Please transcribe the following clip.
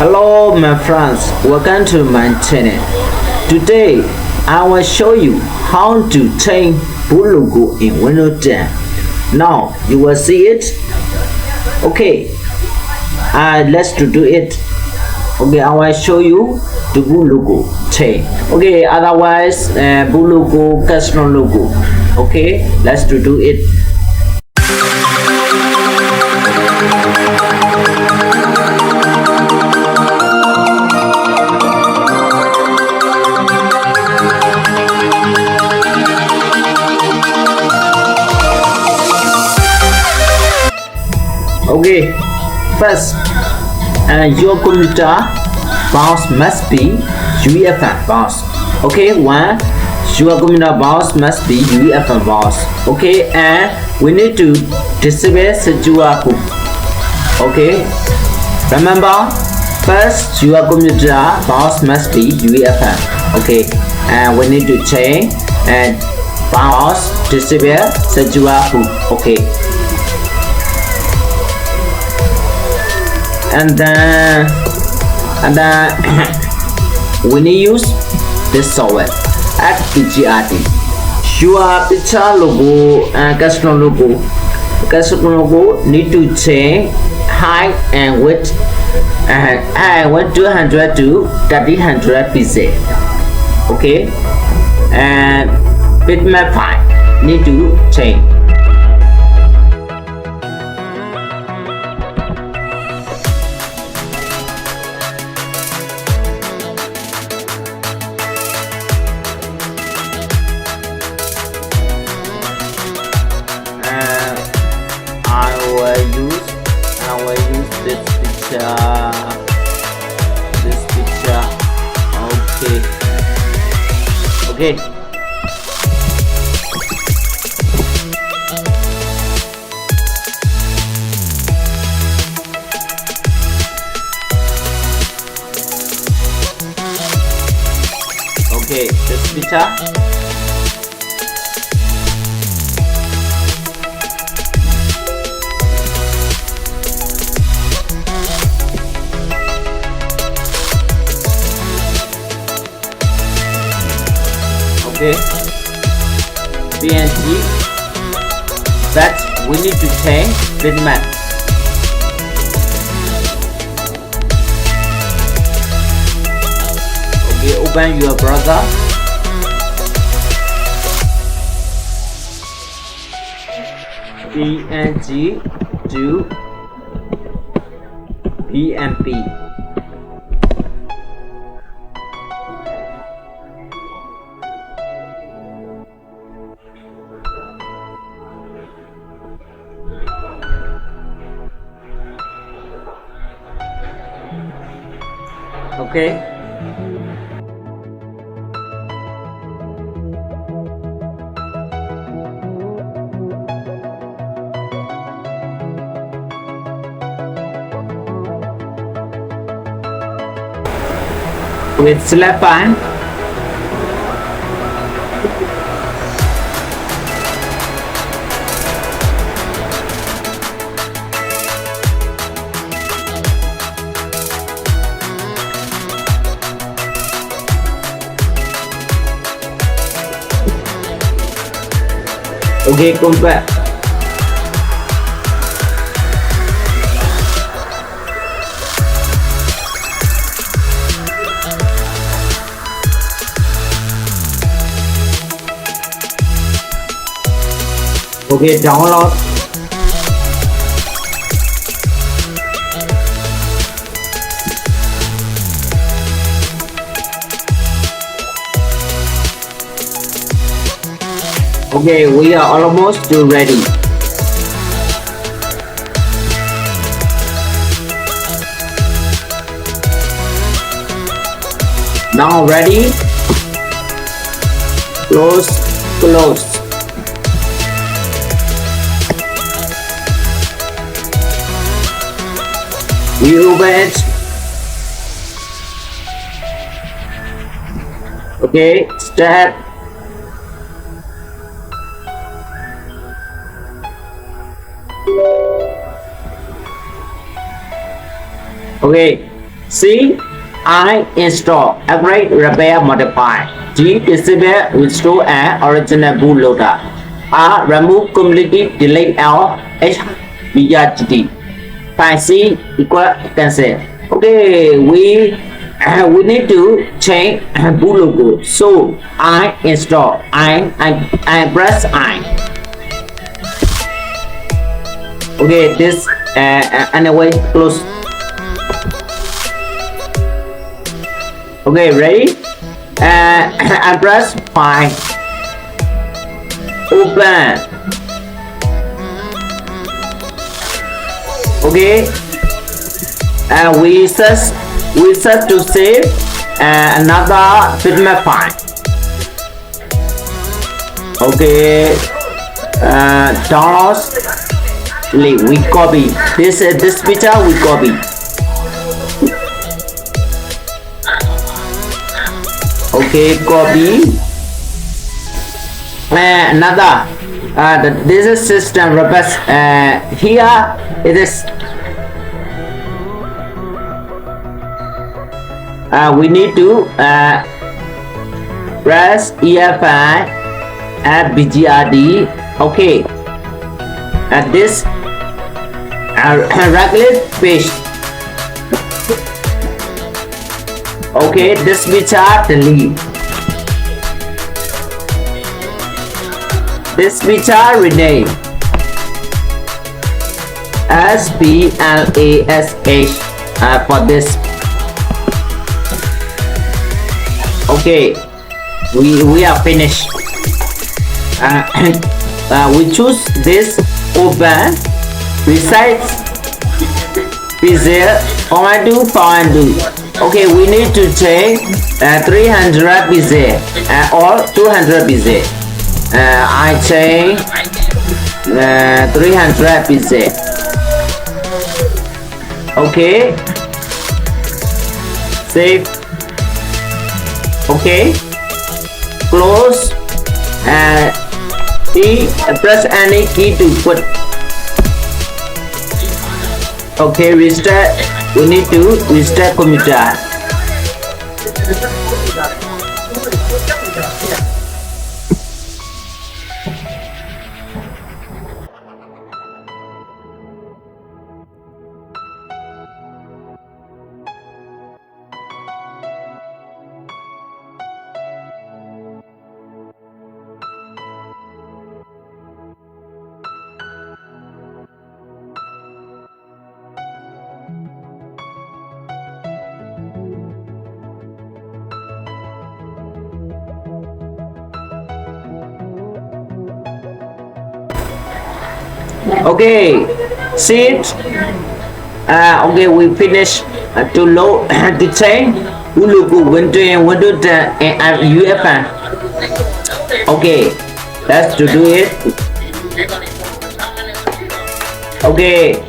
Hello my friends, welcome to my channel. Today I will show you how to change boot logo in Windows 10. Now you will see it. Okay, let's do it. Okay, I will show you the boot logo change. Okay, otherwise boot logo, custom logo. Okay, let's do it. Okay, first, your computer BIOS must be UEFI BIOS. Okay, one, your computer BIOS must be UEFI BIOS. Okay, and we need to disable secure boot. Okay, remember, first your computer BIOS must be UEFI. Okay, and we need to change and BIOS disable secure boot. Okay. And then we need to use this software XPGRD. Your picture logo and custom logo need to change height and width, and I want 200 to 300 pixels. Okay, and bitmap file need to change. I will use this picture. Okay. Okay, this picture. Okay, PNG, that we need to change bitmap. Okay, open your browser. PNG to PMP. Okay, with select pan. Okay, compare. Okay, download. Okay, we are almost ready. Now ready? Close, close. We open it. Okay, step. Okay, see, I install, upgrade, repair, modify. G disable, restore and original bootloader. R remove, completely delete L H via GD. File C equal cancel. Okay, we need to change boot logo. So I install I press I. Okay, this anyway close. Okay, ready? I press file. Open. Okay. We search to save another bitmap file. Okay. Downloads. We copy this picture. We copy. Okay, copy. Another. This is system request. Here it is. We need to press uefi at bgrd. Okay. This regular page. Okay, this picture delete. This picture rename 𝐿𝐴𝐻 for this. Okay, we are finished. We choose this open resize pixel format do. Okay, we need to change 300 pixel or 200 pixel. I change 300 pixel. Okay, save. Okay, close and press any key to put. Okay, restart. We need to restart computer. Okay, see it. Okay, we finish to load the change logo window 10 and uefi. Okay, let's to do it. Okay,